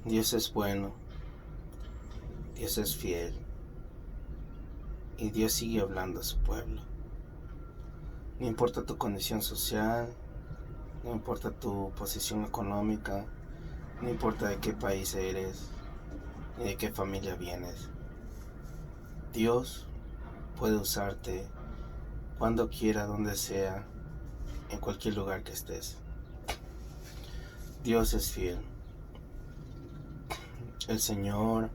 Dios es bueno, Dios es fiel y Dios sigue hablando a su pueblo. No importa tu condición social, no importa tu posición económica, no importa de qué país eres ni de qué familia vienes. Dios puede usarte cuando quiera, donde sea, en cualquier lugar que estés. Dios es fiel. El Señor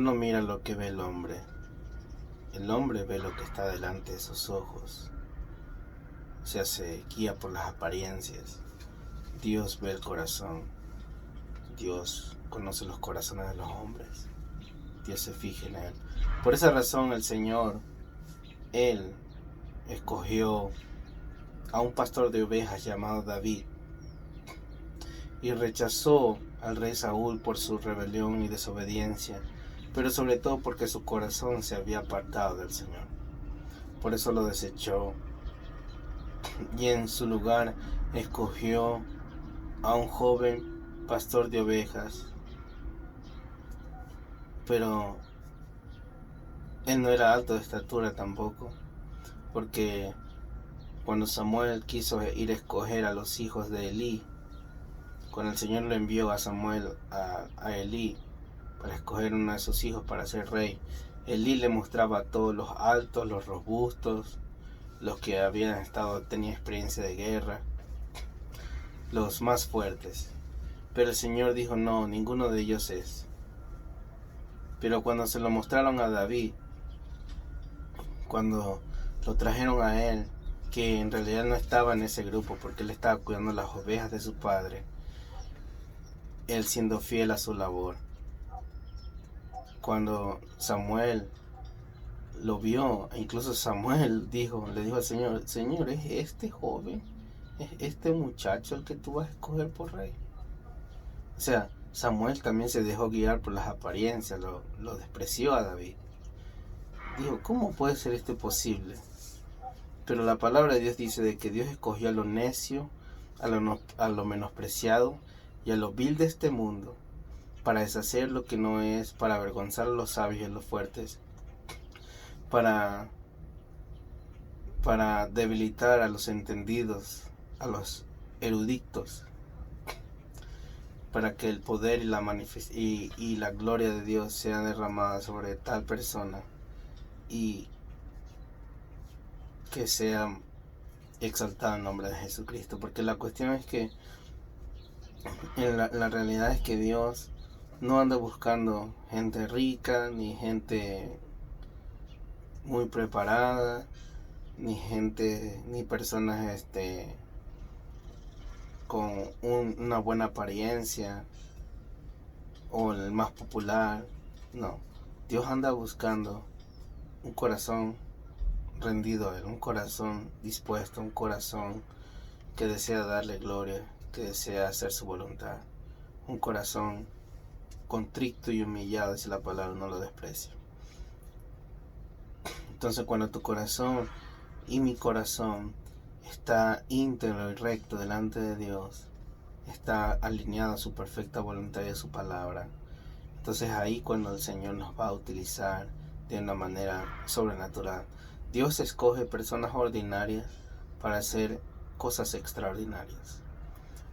no mira lo que ve el hombre. El hombre ve lo que está delante de sus ojos. O sea, se guía por las apariencias. Dios ve el corazón. Dios conoce los corazones de los hombres. Dios se fija en él. Por esa razón el Señor, Él escogió a un pastor de ovejas llamado David y rechazó al rey Saúl por su rebelión y desobediencia, pero sobre todo porque su corazón se había apartado del Señor. Por eso lo desechó y en su lugar escogió a un joven pastor de ovejas, pero él no era alto de estatura tampoco, porque cuando Samuel quiso ir a escoger a los hijos de Elí, cuando el Señor le envió a Samuel a Elí para escoger uno de sus hijos para ser rey, Elí le mostraba a todos los altos, los robustos, los que tenían experiencia de guerra, los más fuertes. Pero el Señor dijo, no, ninguno de ellos es. Pero cuando se lo mostraron a David, cuando lo trajeron a él, que en realidad no estaba en ese grupo porque él estaba cuidando las ovejas de su padre, él siendo fiel a su labor. Cuando Samuel lo vio, incluso Samuel le dijo al Señor, Señor, ¿es este joven, es este muchacho el que tú vas a escoger por rey? O sea, Samuel también se dejó guiar por las apariencias, lo despreció a David. Dijo, ¿cómo puede ser esto posible? Pero la palabra de Dios dice de que Dios escogió a lo necio, a lo menospreciado y a lo vil de este mundo, para deshacer lo que no es, para avergonzar a los sabios y a los fuertes, para debilitar a los entendidos, a los eruditos, para que el poder y la gloria de Dios sea derramada sobre tal persona y que sea exaltado en nombre de Jesucristo. Porque la cuestión es que la realidad es que Dios no anda buscando gente rica, ni gente muy preparada, ni personas con una buena apariencia o el más popular. No, Dios anda buscando un corazón rendido a Él, un corazón dispuesto, un corazón que desea darle gloria, que desea hacer su voluntad, un corazón contrito y humillado, si la palabra no lo desprecia. Entonces cuando tu corazón y mi corazón está íntegro y recto delante de Dios, está alineado a su perfecta voluntad y a su palabra, entonces ahí cuando el Señor nos va a utilizar de una manera sobrenatural. Dios escoge personas ordinarias para hacer cosas extraordinarias.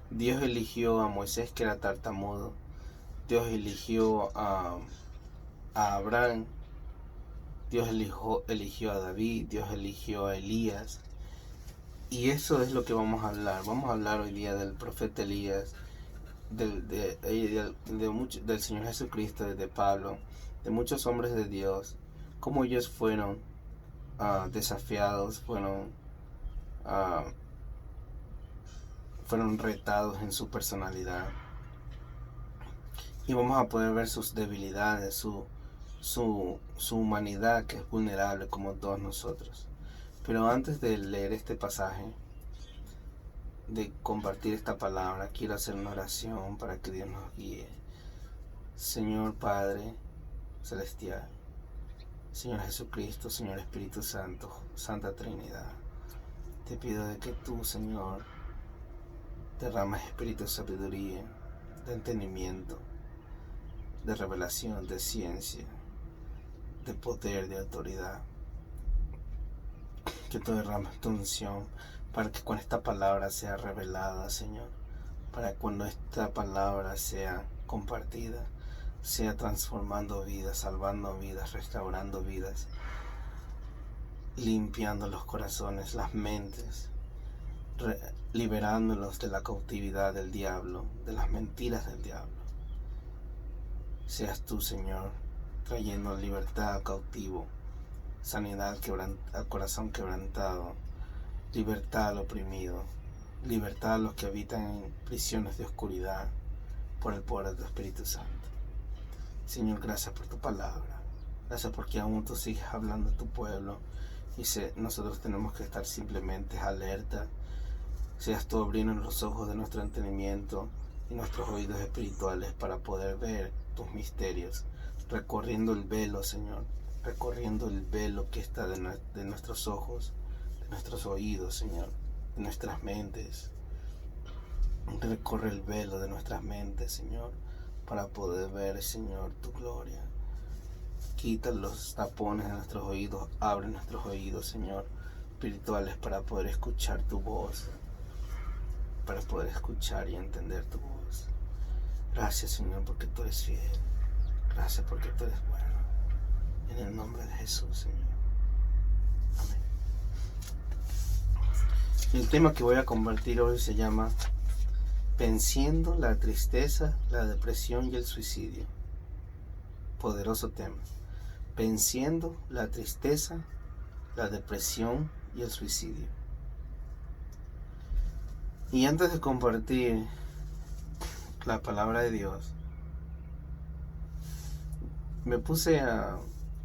Dios eligió a Moisés, que era tartamudo. Dios eligió a Abraham. Dios eligió a David. Del eligió a Elías. Y eso es lo que vamos a hablar. Vamos a hablar hoy día del profeta Elías, del Señor Jesucristo, de Pablo, de muchos hombres de Dios, cómo ellos fueron desafiados, fueron retados en su personalidad. Y vamos a poder ver sus debilidades, su humanidad, que es vulnerable como todos nosotros. Pero antes de leer este pasaje, de compartir esta palabra, quiero hacer una oración para que Dios nos guíe. Señor Padre Celestial, Señor Jesucristo, Señor Espíritu Santo, Santa Trinidad, te pido de que tú, Señor, derrames espíritu de sabiduría, de entendimiento, de revelación, de ciencia, de poder, de autoridad. Que tú derrames tu unción para que cuando esta palabra sea revelada, Señor, para cuando esta palabra sea compartida, sea transformando vidas, salvando vidas, restaurando vidas, limpiando los corazones, las mentes, liberándolos de la cautividad del diablo, de las mentiras del diablo. Seas tú, Señor, trayendo libertad al cautivo, sanidad al corazón quebrantado, libertad al oprimido, libertad a los que habitan en prisiones de oscuridad por el poder de tu Espíritu Santo. Señor, gracias por tu palabra. Gracias porque aún tú sigues hablando a tu pueblo y nosotros tenemos que estar simplemente alerta. Seas tú abriendo los ojos de nuestro entendimiento y nuestros oídos espirituales para poder ver tus misterios, recorriendo el velo, Señor, recorriendo el velo que está de nuestros ojos, de nuestros oídos, Señor, de nuestras mentes. Recorre el velo de nuestras mentes, Señor, para poder ver, Señor, tu gloria. Quita los tapones de nuestros oídos, abre nuestros oídos, Señor, espirituales para poder escuchar tu voz, para poder escuchar y entender tu voz. Gracias, Señor, porque tú eres fiel. Gracias porque tú eres bueno. En el nombre de Jesús, Señor. Amén. El tema que voy a compartir hoy se llama Venciendo la tristeza, la depresión y el suicidio. Poderoso tema. Venciendo la tristeza, la depresión y el suicidio. Y antes de compartir la palabra de Dios, me puse a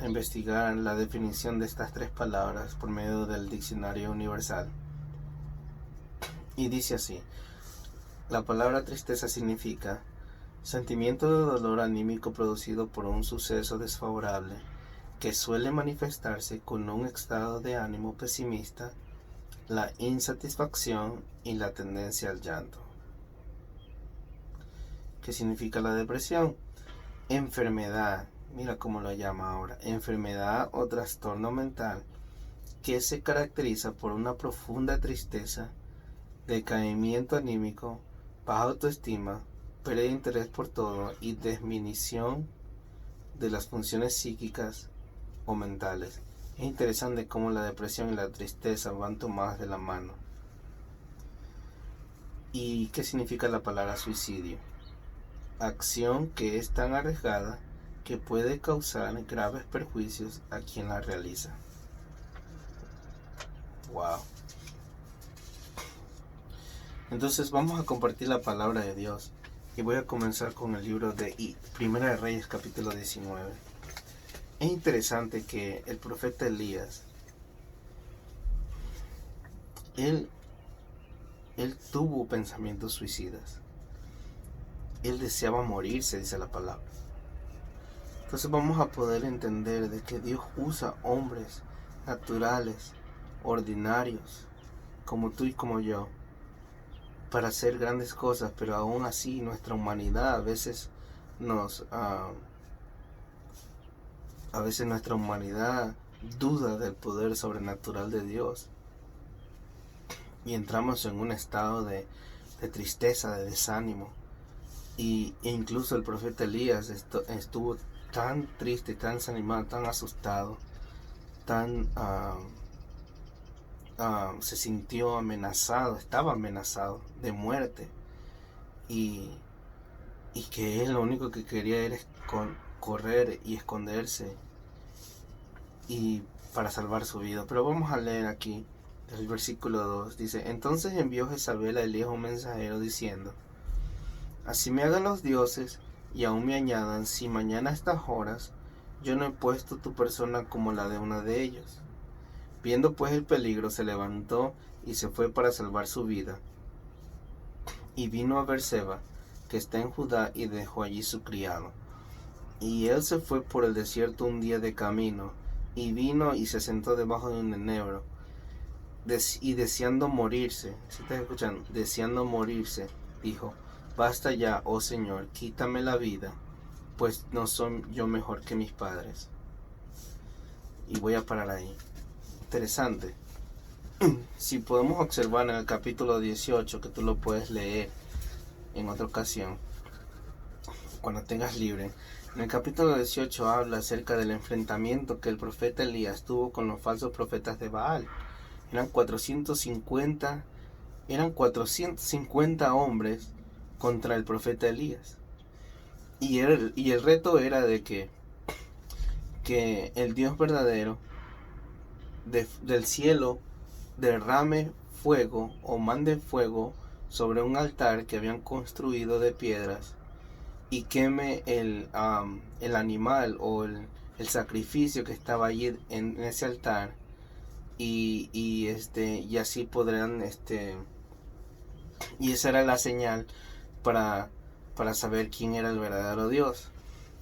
investigar la definición de estas tres palabras por medio del Diccionario Universal. Y dice así: la palabra tristeza significa sentimiento de dolor anímico producido por un suceso desfavorable que suele manifestarse con un estado de ánimo pesimista, la insatisfacción y la tendencia al llanto. ¿Qué significa la depresión? Enfermedad, mira cómo lo llama ahora, enfermedad o trastorno mental que se caracteriza por una profunda tristeza, decaimiento anímico, baja autoestima, pérdida de interés por todo y disminución de las funciones psíquicas o mentales. Es interesante cómo la depresión y la tristeza van tomadas de la mano. ¿Y qué significa la palabra suicidio? Acción que es tan arriesgada que puede causar graves perjuicios a quien la realiza. Wow. Entonces vamos a compartir la palabra de Dios y voy a comenzar con el libro de Primera de Reyes capítulo 19. Es interesante que el profeta Elías, él tuvo pensamientos suicidas. Él deseaba morirse, dice la palabra. Entonces vamos a poder entender de que Dios usa hombres naturales, ordinarios, como tú y como yo, para hacer grandes cosas, pero aún así nuestra humanidad a veces nuestra humanidad duda del poder sobrenatural de Dios y entramos en un estado de tristeza, de desánimo. E incluso el profeta Elías estuvo tan triste, tan desanimado, tan asustado, se sintió amenazado, estaba amenazado de muerte, y que él lo único que quería era correr y esconderse y para salvar su vida. Pero vamos a leer aquí el versículo 2. Dice: entonces envió Jezabel a Elías un mensajero diciendo: así me hagan los dioses y aún me añadan, si mañana a estas horas yo no he puesto tu persona como la de una de ellos. Viendo pues el peligro, se levantó y se fue para salvar su vida. Y vino a Beerseba, que está en Judá, y dejó allí su criado. Y él se fue por el desierto un día de camino, y vino y se sentó debajo de un enebro, y deseando morirse, ¿sí estás escuchando? Deseando morirse, dijo: basta ya, oh Señor, quítame la vida, pues no soy yo mejor que mis padres. Y voy a parar ahí. Interesante. Si podemos observar en el capítulo 18, que tú lo puedes leer en otra ocasión, cuando tengas libre. En el capítulo 18 habla acerca del enfrentamiento que el profeta Elías tuvo con los falsos profetas de Baal. Eran 450 hombres contra el profeta Elías. Y el reto era de que el Dios verdadero del cielo derrame fuego o mande fuego sobre un altar que habían construido de piedras y queme el animal o el sacrificio que estaba allí en ese altar, y así podrán y esa era la señal para saber quién era el verdadero Dios.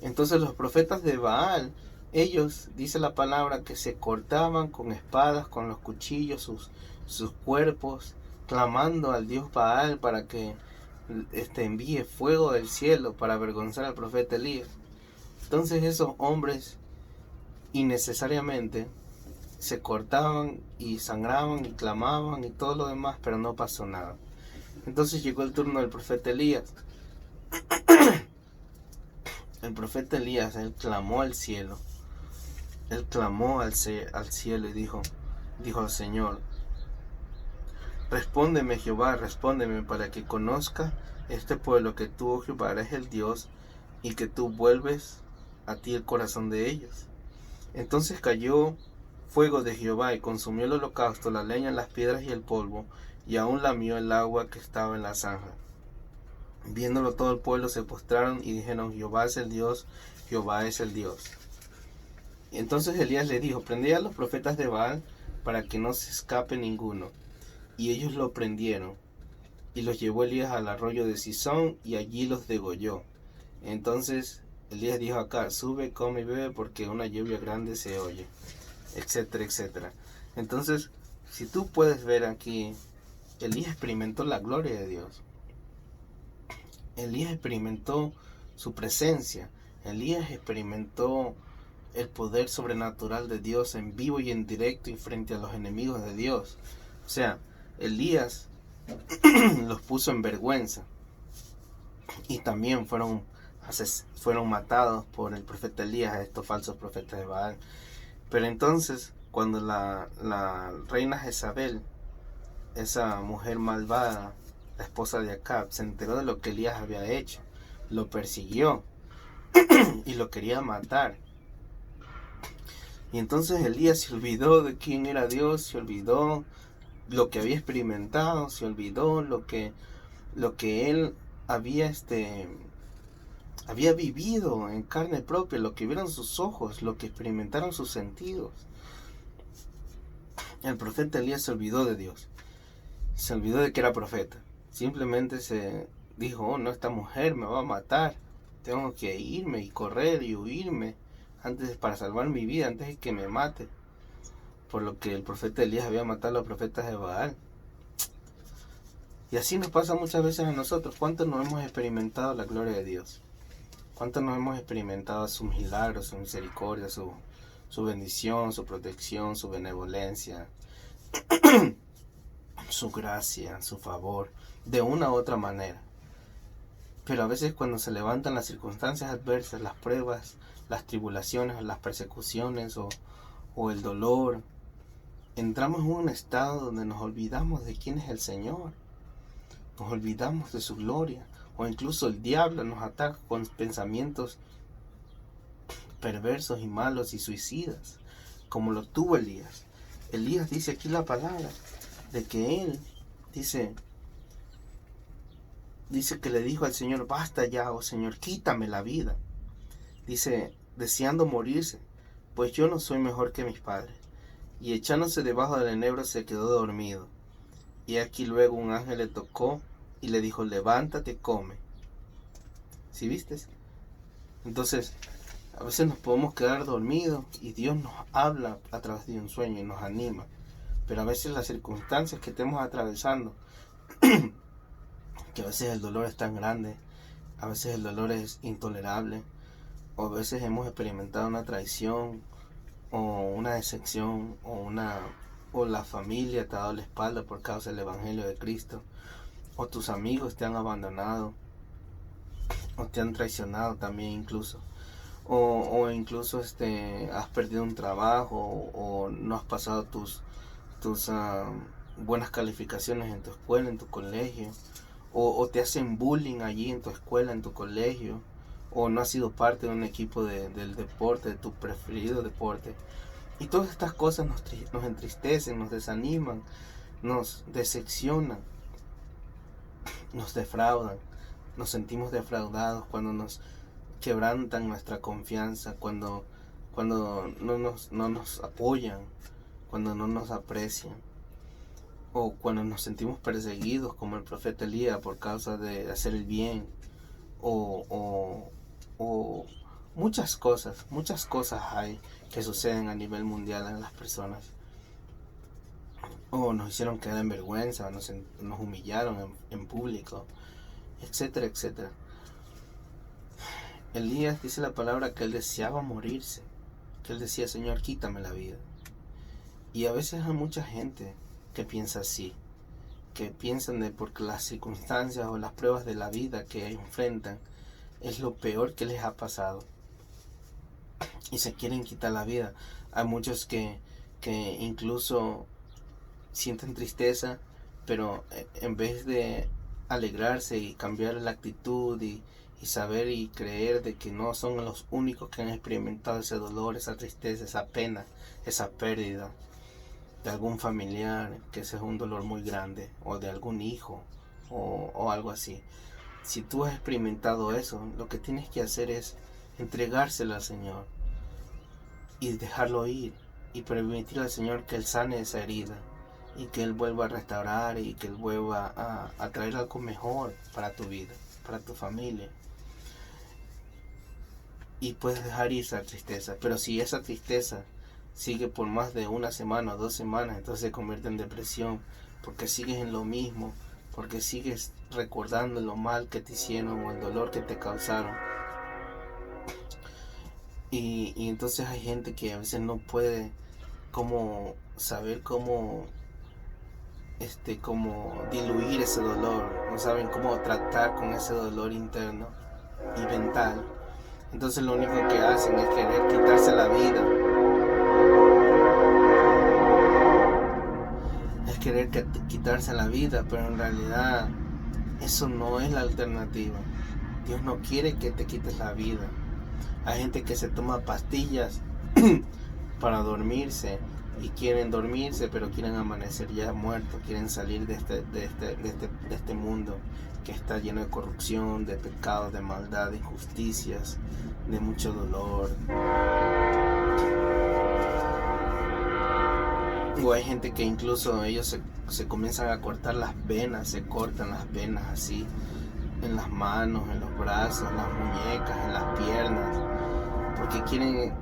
Entonces los profetas de Baal, ellos, dice la palabra, que se cortaban con espadas, con los cuchillos, sus cuerpos, clamando al Dios Baal para que envíe fuego del cielo para avergonzar al profeta Elías. Entonces esos hombres innecesariamente se cortaban y sangraban y clamaban y todo lo demás, pero no pasó nada. Entonces llegó el turno del profeta Elías. El profeta Elías, él clamó al cielo. Él clamó al cielo y dijo al Señor: respóndeme, Jehová, respóndeme, para que conozca este pueblo que tú, oh Jehová, eres el Dios, y que tú vuelves a ti el corazón de ellos. Entonces cayó fuego de Jehová y consumió el holocausto, la leña, las piedras y el polvo, y aún lamió el agua que estaba en la zanja. Viéndolo todo el pueblo se postraron y dijeron: Jehová es el Dios, Jehová es el Dios. Y entonces Elías le dijo: prended a los profetas de Baal para que no se escape ninguno. Y ellos lo prendieron, y los llevó Elías al arroyo de Sison, y allí los degolló. Entonces Elías dijo a Acab: sube, come y bebe, porque una lluvia grande se oye, etcétera, etcétera. Entonces, si tú puedes ver aquí, Elías experimentó la gloria de Dios. Elías experimentó su presencia. Elías experimentó el poder sobrenatural de Dios en vivo y en directo y frente a los enemigos de Dios. O sea, Elías los puso en vergüenza, y también fueron matados por el profeta Elías, a estos falsos profetas de Baal. Pero entonces, cuando la reina Jezabel, esa mujer malvada, la esposa de Acab, se enteró de lo que Elías había hecho, lo persiguió y lo quería matar. Y entonces Elías se olvidó de quién era Dios, se olvidó lo que había experimentado, se olvidó lo que él había vivido en carne propia, lo que vieron sus ojos, lo que experimentaron sus sentidos. El profeta Elías se olvidó de Dios, se olvidó de que era profeta. Simplemente se dijo: oh, no, esta mujer me va a matar, tengo que irme y correr y huirme para salvar mi vida antes de que me mate. Por lo que el profeta Elías había matado a los profetas de Baal. Y así nos pasa muchas veces a nosotros. ¿Cuántos no hemos experimentado la gloria de Dios? ¿Cuántos no hemos experimentado sus milagros, su misericordia, su bendición, su protección, su benevolencia, su gracia, su favor, de una u otra manera? Pero a veces, cuando se levantan las circunstancias adversas, las pruebas, las tribulaciones, las persecuciones o el dolor, entramos en un estado donde nos olvidamos de quién es el Señor, nos olvidamos de su gloria, o incluso el diablo nos ataca con pensamientos perversos y malos y suicidas, como lo tuvo Elías. Elías dice aquí la palabra de que él dice que le dijo al Señor: basta ya, oh Señor, quítame la vida. Dice, deseando morirse, pues yo no soy mejor que mis padres. Y echándose debajo del enebro se quedó dormido. Y aquí luego un ángel le tocó y le dijo: levántate, come. ¿Sí vistes? Entonces, a veces nos podemos quedar dormidos y Dios nos habla a través de un sueño y nos anima. Pero a veces las circunstancias que estemos atravesando que a veces el dolor es tan grande, a veces el dolor es intolerable, o a veces hemos experimentado una traición o una decepción o la familia te ha dado la espalda por causa del Evangelio de Cristo, o tus amigos te han abandonado o te han traicionado también incluso, o incluso has perdido un trabajo o no has pasado tus buenas calificaciones en tu escuela, en tu colegio, o te hacen bullying allí en tu escuela, en tu colegio, o no has sido parte de un equipo del deporte, de tu preferido deporte. Y todas estas cosas nos entristecen, nos desaniman, nos decepcionan, nos defraudan, nos sentimos defraudados cuando nos quebrantan nuestra confianza, cuando no nos apoyan, cuando no nos aprecian, o cuando nos sentimos perseguidos como el profeta Elías por causa de hacer el bien, o muchas cosas hay que suceden a nivel mundial en las personas, o nos hicieron quedar en vergüenza, o nos humillaron en público, etcétera, etcétera. Elías dice la palabra que él deseaba morirse, que él decía: Señor, quítame la vida. Y a veces hay mucha gente que piensa así, que piensan de porque las circunstancias o las pruebas de la vida que enfrentan es lo peor que les ha pasado y se quieren quitar la vida. Hay muchos que incluso sienten tristeza, pero en vez de alegrarse y cambiar la actitud y saber y creer de que no son los únicos que han experimentado ese dolor, esa tristeza, esa pena, esa pérdida de algún familiar, que ese es un dolor muy grande, o de algún hijo o algo así. Si tú has experimentado eso, lo que tienes que hacer es entregárselo al Señor y dejarlo ir y permitir al Señor que Él sane esa herida y que Él vuelva a restaurar y que Él vuelva a traer algo mejor para tu vida, para tu familia. Y puedes dejar ir esa tristeza, pero si esa tristeza sigue por más de una semana o 2 semanas, entonces se convierte en depresión, porque sigues en lo mismo, porque sigues recordando lo mal que te hicieron o el dolor que te causaron. Y entonces hay gente que a veces no puede saber cómo diluir ese dolor, no saben cómo tratar con ese dolor interno y mental. Entonces lo único que hacen es querer quitarse la vida, pero en realidad eso no es la alternativa. Dios no quiere que te quites la vida. Hay gente que se toma pastillas para dormirse y quieren dormirse, pero quieren amanecer ya muertos, quieren salir de este mundo que está lleno de corrupción, de pecados, de maldad, de injusticias, de mucho dolor. O hay gente que incluso ellos se comienzan a cortar las venas, se cortan las venas así, en las manos, en los brazos, en las muñecas, en las piernas, porque quieren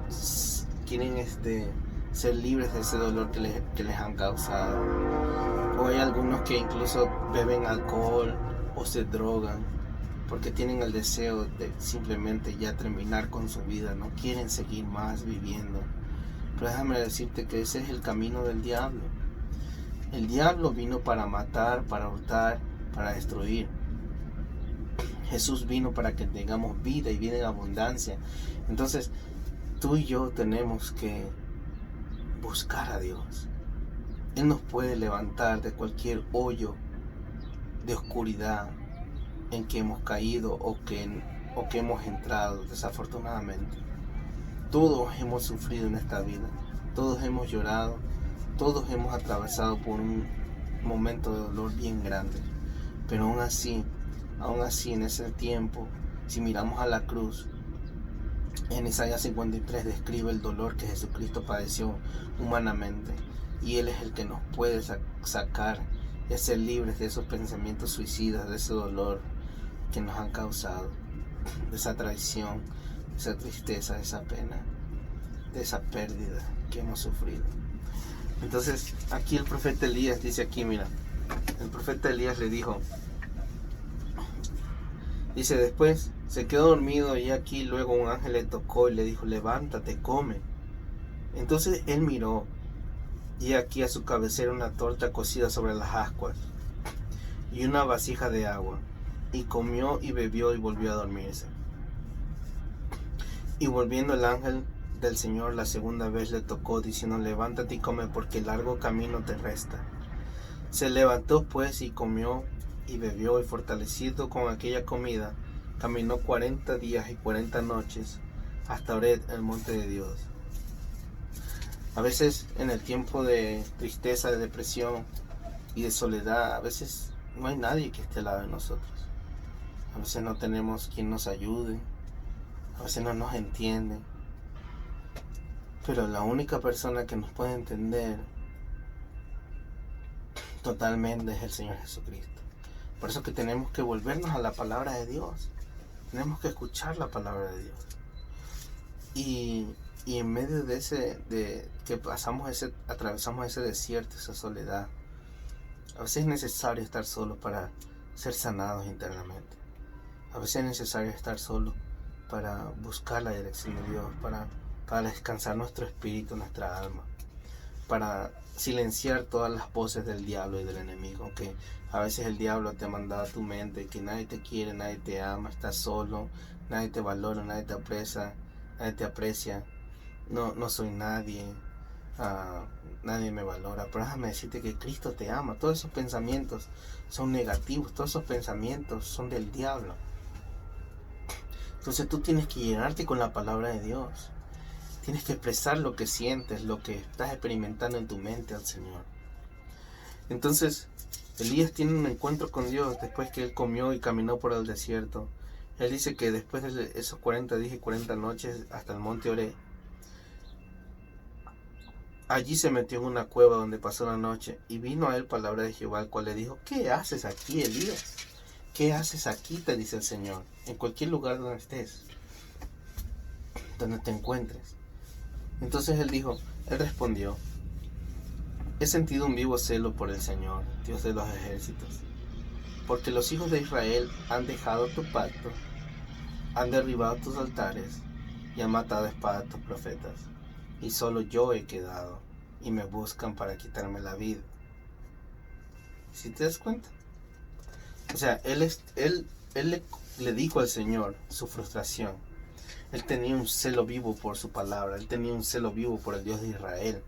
ser libres de ese dolor que les han causado. O hay algunos que incluso beben alcohol o se drogan porque tienen el deseo de simplemente ya terminar con su vida, no quieren seguir más viviendo. Pero déjame decirte que ese es el camino del diablo. El diablo vino para matar, para hurtar, para destruir. Jesús vino para que tengamos vida y vida en abundancia. Entonces, tú y yo tenemos que buscar a Dios. Él nos puede levantar de cualquier hoyo de oscuridad en que hemos caído o que hemos entrado desafortunadamente. Todos hemos sufrido en esta vida, todos hemos llorado, todos hemos atravesado por un momento de dolor bien grande, pero aún así en ese tiempo, si miramos a la cruz, en Isaías 53 describe el dolor que Jesucristo padeció humanamente, y Él es el que nos puede sacar y hacer libres de esos pensamientos suicidas, de ese dolor que nos han causado, de esa traición, de esa tristeza, de esa pena, de esa pérdida que hemos sufrido. Entonces aquí el profeta Elías dice aquí, mira, el profeta Elías le dijo Dice, después se quedó dormido y aquí luego un ángel le tocó y le dijo, levántate, come. Entonces él miró y aquí a su cabecera una torta cocida sobre las ascuas y una vasija de agua. Y comió y bebió y volvió a dormirse. Y volviendo el ángel del Señor la segunda vez le tocó, diciendo, levántate y come, porque largo camino te resta. Se levantó pues y comió y bebió, y fortalecido con aquella comida, caminó 40 días y 40 noches hasta Horeb, el monte de Dios. A veces en el tiempo de tristeza, de depresión y de soledad, a veces no hay nadie que esté al lado de nosotros. A veces no tenemos quien nos ayude, a veces no nos entienden. Pero la única persona que nos puede entender totalmente es el Señor Jesucristo. Por eso que tenemos que volvernos a la palabra de Dios. Tenemos que escuchar la palabra de Dios. Y en medio de que atravesamos ese desierto, esa soledad, a veces es necesario estar solo para ser sanados internamente. A veces es necesario estar solo para buscar la dirección de Dios, para descansar nuestro espíritu, nuestra alma, para silenciar todas las voces del diablo y del enemigo, que a veces el diablo te ha mandado a tu mente que nadie te quiere, nadie te ama, estás solo, nadie te valora, nadie te aprecia, no soy nadie, nadie me valora. Pero déjame decirte que Cristo te ama. Todos esos pensamientos son negativos, todos esos pensamientos son del diablo. Entonces tú tienes que llenarte con la palabra de Dios. Tienes que expresar lo que sientes, lo que estás experimentando en tu mente al Señor. Entonces, Elías tiene un encuentro con Dios después que él comió y caminó por el desierto. Él dice que después de esos 40 días y 40 noches hasta el monte Horeb, allí se metió en una cueva donde pasó la noche, y vino a él palabra de Jehová, el cual le dijo, ¿qué haces aquí, Elías? ¿Qué haces aquí? Te dice el Señor, en cualquier lugar donde estés, donde te encuentres. Entonces él respondió, he sentido un vivo celo por el Señor, Dios de los ejércitos, porque los hijos de Israel han dejado tu pacto, han derribado tus altares y han matado a espada a tus profetas, y solo yo he quedado, y me buscan para quitarme la vida. ¿Sí te das cuenta? O sea, él le dijo al Señor su frustración. Él tenía un celo vivo por su palabra, él tenía un celo vivo por el Dios de Israel,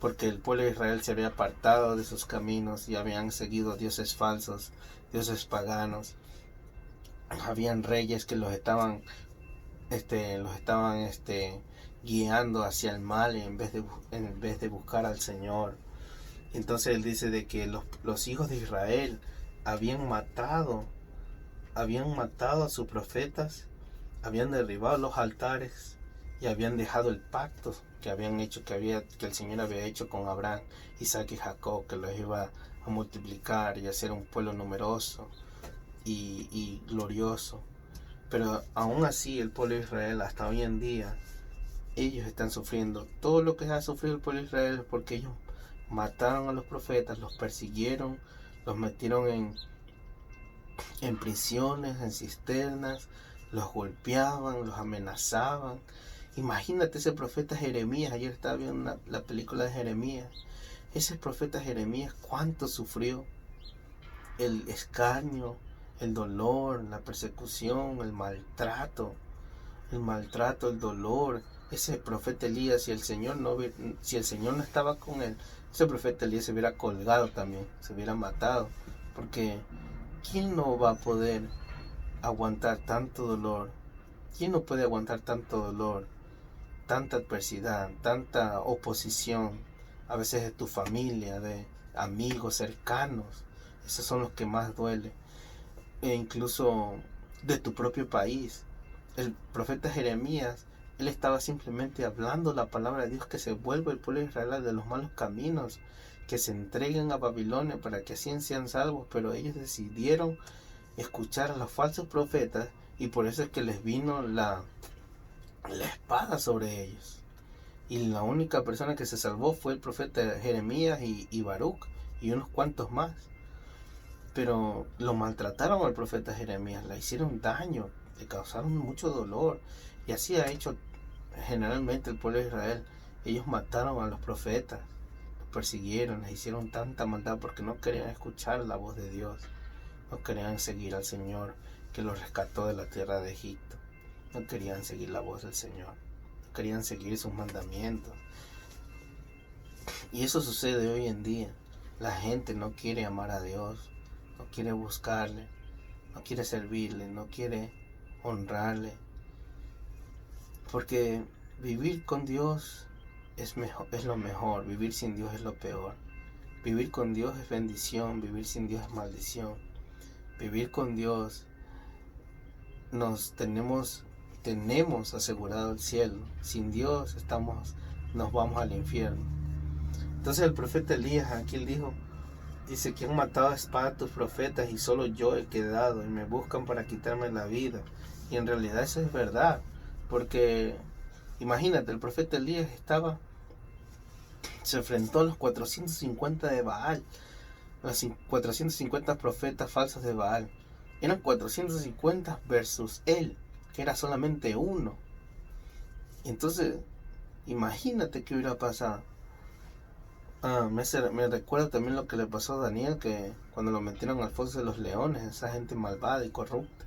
porque el pueblo de Israel se había apartado de sus caminos y habían seguido dioses falsos, dioses paganos. Habían reyes que los estaban guiando hacia el mal en vez de buscar al Señor. Entonces él dice de que los hijos de Israel habían matado a sus profetas, habían derribado los altares y habían dejado el pacto que habían hecho, que el Señor había hecho con Abraham, Isaac y Jacob, que los iba a multiplicar y a ser un pueblo numeroso y glorioso. Pero aún así el pueblo de Israel hasta hoy en día, ellos están sufriendo. Todo lo que ha sufrido el pueblo de Israel es porque ellos mataron a los profetas, los persiguieron, los metieron en prisiones, en cisternas, los golpeaban, los amenazaban. Imagínate ese profeta Jeremías. Ayer estaba viendo la película de Jeremías. Ese profeta Jeremías, cuánto sufrió. El escarnio, el dolor, la persecución, el maltrato, el dolor. Ese profeta Elías, si el Señor no estaba con él, ese profeta Elías se hubiera colgado también, se hubiera matado. Porque ¿quién no va a poder aguantar tanto dolor? ¿Quién no puede aguantar tanto dolor, tanta adversidad, tanta oposición? A veces de tu familia, de amigos cercanos. Esos son los que más duelen. E incluso de tu propio país. El profeta Jeremías, él estaba simplemente hablando la palabra de Dios, que se vuelva el pueblo de Israel de los malos caminos, que se entreguen a Babilonia para que así sean salvos. Pero ellos decidieron escuchar a los falsos profetas, y por eso es que les vino la espada sobre ellos. Y la única persona que se salvó fue el profeta Jeremías y Baruch y unos cuantos más. pero lo maltrataron al profeta Jeremías, le hicieron daño, le causaron mucho dolor, y así ha hecho generalmente el pueblo de Israel. Ellos mataron a los profetas, los persiguieron, les hicieron tanta maldad porque no querían escuchar la voz de Dios, no querían seguir al Señor que los rescató de la tierra de Egipto, no querían seguir la voz del Señor, no querían seguir sus mandamientos. Y eso sucede hoy en día. La gente no quiere amar a Dios, no quiere buscarle, no quiere servirle, no quiere honrarle. Porque vivir con Dios es lo mejor, vivir sin Dios es lo peor. Vivir con Dios es bendición, vivir sin Dios es maldición. Vivir con Dios tenemos asegurado el cielo. Sin Dios nos vamos al infierno. Entonces el profeta Elías aquí dice que han matado a espada a tus profetas y solo yo he quedado y me buscan para quitarme la vida. Y en realidad eso es verdad, porque imagínate, el profeta Elías se enfrentó a los 450 de Baal, los 450 profetas falsos de Baal. Eran 450 versus él, que era solamente uno. Entonces, imagínate qué hubiera pasado. Me recuerda también lo que le pasó a Daniel, que cuando lo metieron al foso de los leones, esa gente malvada y corrupta.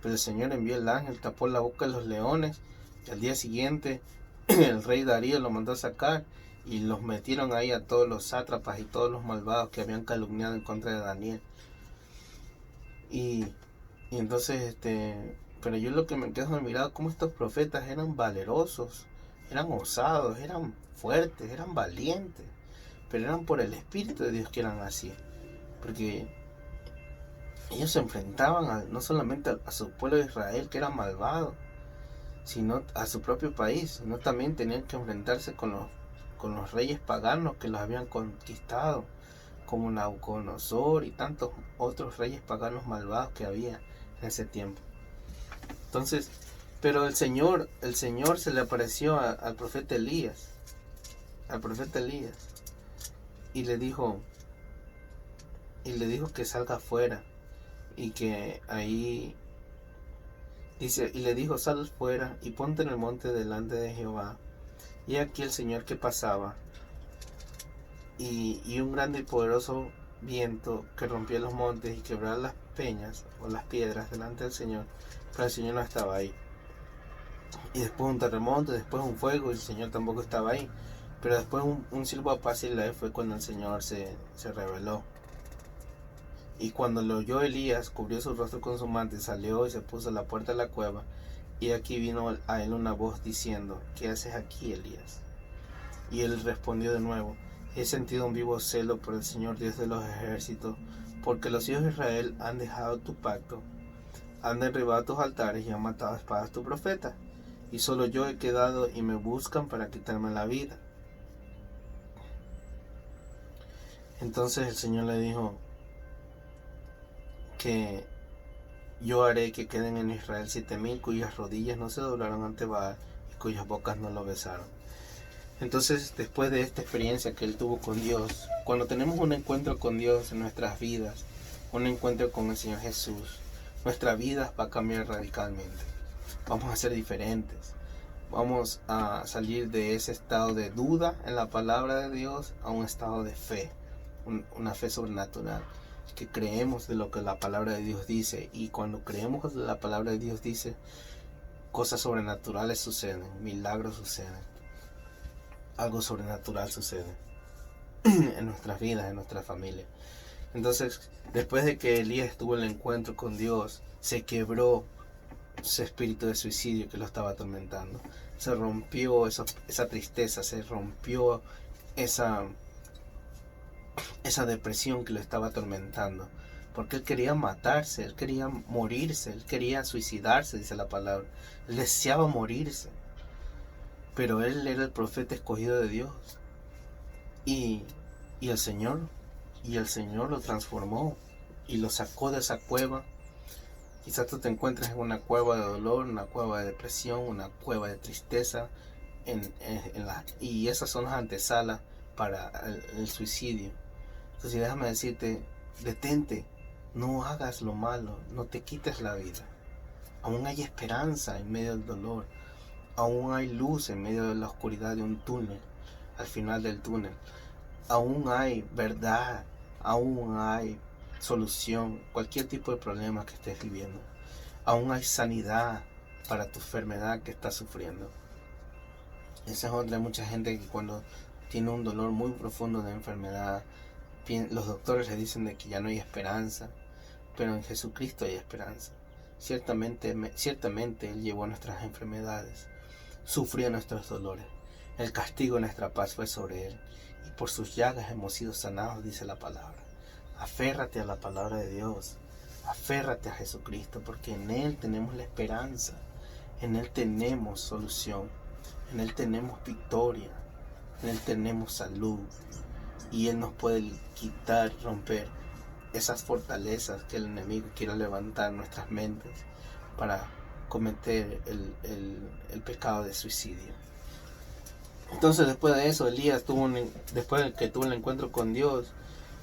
Pero el Señor envió el ángel, tapó la boca de los leones, y al día siguiente el rey Darío lo mandó a sacar y los metieron ahí a todos los sátrapas y todos los malvados que habían calumniado en contra de Daniel. Y entonces, pero yo lo que me quedo admirado, cómo estos profetas eran valerosos, eran osados, eran fuertes, eran valientes, pero eran por el Espíritu de Dios que eran así, porque ellos se enfrentaban no solamente a su pueblo de Israel, que era malvado, sino a su propio país, sino también tenían que enfrentarse con los reyes paganos que los habían conquistado, como Nabucodonosor y tantos otros reyes paganos malvados que había en ese tiempo. Entonces, pero el Señor se le apareció al profeta Elías, y le dijo que salga afuera, y que ahí dice, y le dijo: sal fuera y ponte en el monte delante de Jehová. Y aquí el Señor que pasaba, y un grande y poderoso viento que rompía los montes y quebraba las peñas o las piedras delante del Señor, pero el Señor no estaba ahí. Y después un terremoto, después un fuego, y el Señor tampoco estaba ahí. Pero después un silbo apacible fue cuando el Señor se reveló. Y cuando lo oyó Elías, cubrió su rostro con su manto, salió y se puso a la puerta de la cueva. Y aquí vino a él una voz diciendo: ¿qué haces aquí, Elías? Y él respondió de nuevo: he sentido un vivo celo por el Señor Dios de los ejércitos, porque los hijos de Israel han dejado tu pacto, han derribado tus altares y han matado a espadas tu profeta, y solo yo he quedado y me buscan para quitarme la vida. Entonces el Señor le dijo que yo haré que queden en Israel 7,000 cuyas rodillas no se doblaron ante Baal y cuyas bocas no lo besaron. Entonces, después de esta experiencia que él tuvo con Dios, cuando tenemos un encuentro con Dios en nuestras vidas, un encuentro con el Señor Jesús, nuestra vida va a cambiar radicalmente. Vamos a ser diferentes. Vamos a salir de ese estado de duda en la palabra de Dios a un estado de fe, una fe sobrenatural, que creemos de lo que la palabra de Dios dice, y cuando creemos lo que la palabra de Dios dice, cosas sobrenaturales suceden, milagros suceden, algo sobrenatural sucede en nuestras vidas, en nuestra familia. Entonces, después de que Elías tuvo el encuentro con Dios, se quebró ese espíritu de suicidio que lo estaba atormentando. Se rompió esa tristeza, se rompió esa depresión que lo estaba atormentando, porque él quería matarse, él quería morirse, él quería suicidarse, dice la palabra. Él deseaba morirse, pero él era el profeta escogido de Dios, y el Señor lo transformó y lo sacó de esa cueva. Quizás tú te encuentres en una cueva de dolor, una cueva de depresión, una cueva de tristeza, y esas son las antesalas para el suicidio. Entonces déjame decirte, detente, No hagas lo malo, no te quites la vida. Aún hay esperanza en medio del dolor. Aún hay luz en medio de la oscuridad de un túnel, al final del túnel. Aún hay verdad, aún hay solución, cualquier tipo de problema que estés viviendo. Aún hay sanidad para tu enfermedad que estás sufriendo. Esa es otra, mucha gente que cuando tiene un dolor muy profundo de enfermedad, los doctores le dicen de que ya no hay esperanza, pero en Jesucristo hay esperanza. Ciertamente Él llevó nuestras enfermedades, sufrió nuestros dolores. El castigo de nuestra paz fue sobre Él, y por sus llagas hemos sido sanados, dice la palabra. Aférrate a la palabra de Dios, aférrate a Jesucristo, porque en Él tenemos la esperanza, en Él tenemos solución, en Él tenemos victoria, en Él tenemos salud, y Él nos puede quitar, romper esas fortalezas que el enemigo quiere levantar en nuestras mentes para cometer el pecado de suicidio. Entonces, después de eso, después de que tuvo el encuentro con Dios,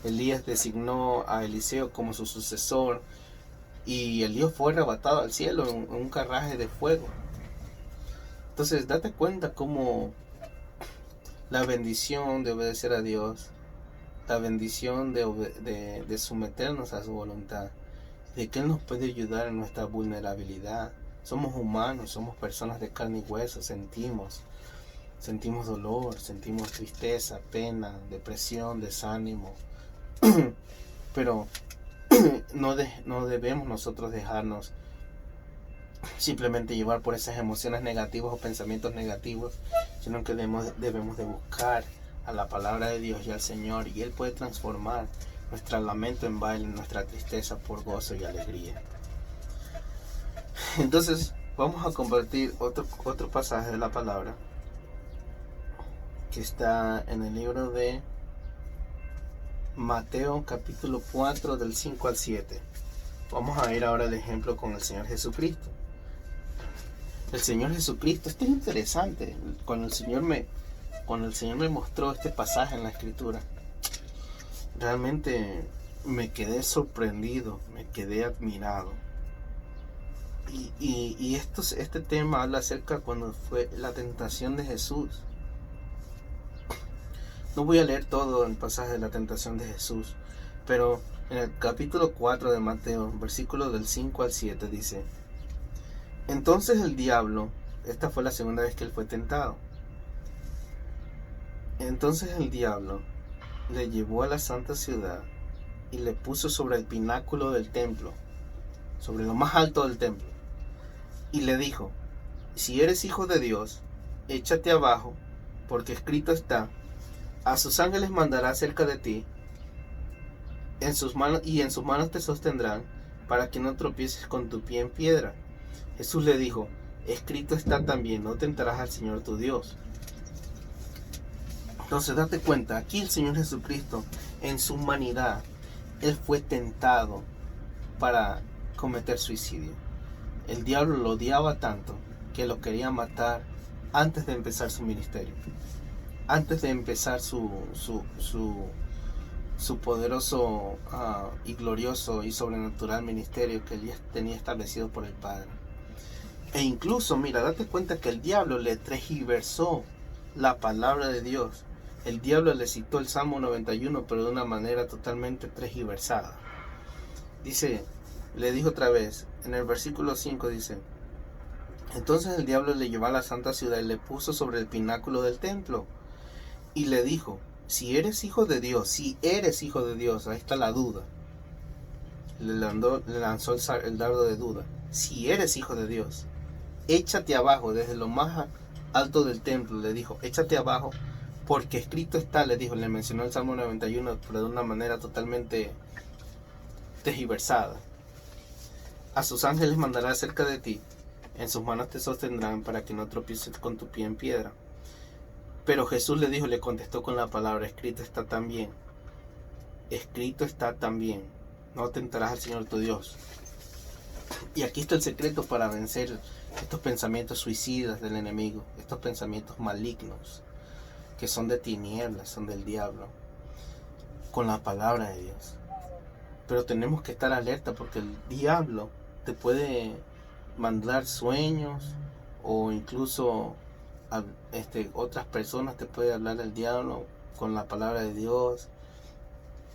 Elías designó a Eliseo como su sucesor, y Elías fue arrebatado al cielo en un carruaje de fuego. Entonces, date cuenta cómo la bendición de obedecer a Dios, la bendición de someternos a su voluntad, de que Él nos puede ayudar en nuestra vulnerabilidad. Somos humanos, somos personas de carne y hueso, sentimos dolor, sentimos tristeza, pena, depresión, desánimo. Pero no debemos nosotros dejarnos simplemente llevar por esas emociones negativas o pensamientos negativos, sino que debemos de buscar a la palabra de Dios y al Señor, y Él puede transformar nuestro lamento en baile, nuestra tristeza por gozo y alegría. Entonces vamos a compartir otro pasaje de la palabra que está en el libro de Mateo capítulo 4 del 5 al 7. Vamos a ir ahora al ejemplo con el Señor Jesucristo. El Señor Jesucristo, esto es interesante. Cuando el Señor me mostró este pasaje en la Escritura, realmente me quedé sorprendido, me quedé admirado. Y este tema habla acerca cuando fue la tentación de Jesús. No voy a leer todo el pasaje de la tentación de Jesús, pero en el capítulo 4 de Mateo, versículos del 5 al 7 dice: entonces el diablo, esta fue la segunda vez que él fue tentado. Entonces el diablo le llevó a la santa ciudad y le puso sobre el pináculo del templo, sobre lo más alto del templo, y le dijo: si eres hijo de Dios, échate abajo, porque escrito está: a sus ángeles mandará cerca de ti, en sus manos te sostendrán, para que no tropieces con tu pie en piedra. Jesús le dijo: escrito está también, no tentarás al Señor tu Dios. Entonces date cuenta, aquí el Señor Jesucristo, en su humanidad, Él fue tentado para cometer suicidio. El diablo lo odiaba tanto que lo quería matar antes de empezar su ministerio, antes de empezar su poderoso y glorioso y sobrenatural ministerio que Él tenía establecido por el Padre. E incluso, mira, date cuenta que el diablo le tergiversó la palabra de Dios. El diablo le citó el Salmo 91, pero de una manera totalmente tergiversada. Dice, le dijo otra vez, en el versículo 5 dice: entonces el diablo le llevó a la santa ciudad y le puso sobre el pináculo del templo, y le dijo: si eres hijo de Dios, ahí está la duda. Le lanzó el dardo de duda. Si eres hijo de Dios, échate abajo desde lo más alto del templo. Le dijo: échate abajo, porque escrito está, le dijo. Le mencionó el Salmo 91, pero de una manera totalmente tergiversada. A sus ángeles mandará cerca de ti, en sus manos te sostendrán, para que no tropieces con tu pie en piedra. Pero Jesús le contestó con la palabra: escrito está también. Escrito está también. No tentarás al Señor tu Dios. Y aquí está el secreto para vencer estos pensamientos suicidas del enemigo, estos pensamientos malignos, que son de tinieblas, son del diablo, con la palabra de Dios. Pero tenemos que estar alerta porque el diablo te puede mandar sueños, o incluso otras personas te puede hablar el diablo con la palabra de Dios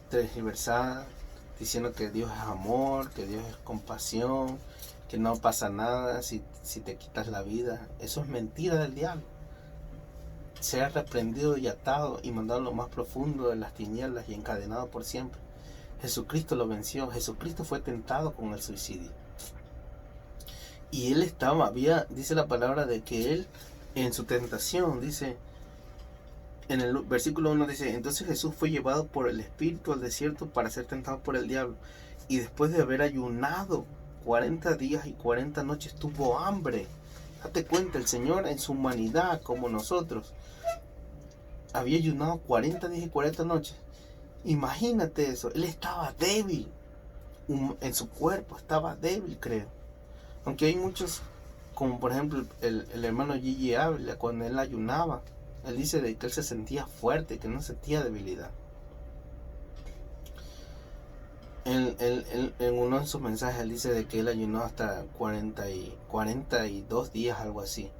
tergiversada, diciendo que Dios es amor, que Dios es compasión, que no pasa nada si te quitas la vida. Eso es mentira del diablo. Será reprendido y atado y mandado a lo más profundo de las tinieblas y encadenado por siempre. Jesucristo lo venció. Jesucristo fue tentado con el suicidio. Y él dice la palabra de que él en su tentación, dice, en el versículo 1 dice, entonces Jesús fue llevado por el Espíritu al desierto para ser tentado por el diablo. Y después de haber ayunado 40 días y 40 noches tuvo hambre. Date cuenta, el Señor en su humanidad como nosotros había ayunado 40 días y 40 noches. Imagínate eso, él estaba débil. En su cuerpo estaba débil, creo. Aunque hay muchos, como por ejemplo el hermano Gigi Ávila, cuando él ayunaba, él dice de que él se sentía fuerte, que no sentía debilidad. En uno de sus mensajes él dice de que él ayunó hasta 42 días, algo así.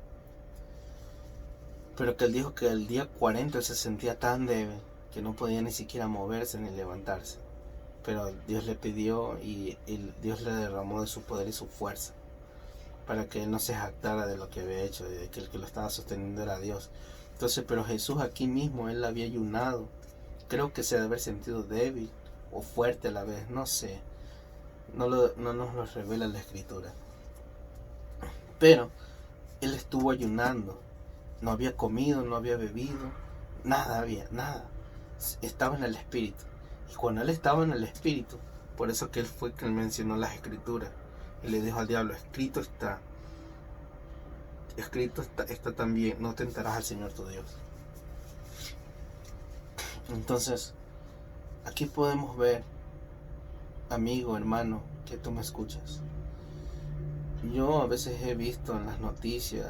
Pero que él dijo que el día 40 él se sentía tan débil que no podía ni siquiera moverse ni levantarse. Pero Dios le pidió y Dios le derramó de su poder y su fuerza para que él no se jactara de lo que había hecho, de que el que lo estaba sosteniendo era Dios. Entonces, pero Jesús aquí mismo, él había ayunado. Creo que se debe haber sentido débil o fuerte a la vez, no sé. No nos lo revela la Escritura. Pero él estuvo ayunando. No había comido, no había bebido, nada. Estaba en el Espíritu. Y cuando él estaba en el Espíritu, por eso que él fue que él mencionó las Escrituras. Y le dijo al diablo, escrito está también, no tentarás al Señor tu Dios. Entonces, aquí podemos ver, amigo, hermano, que tú me escuchas. Yo a veces he visto en las noticias,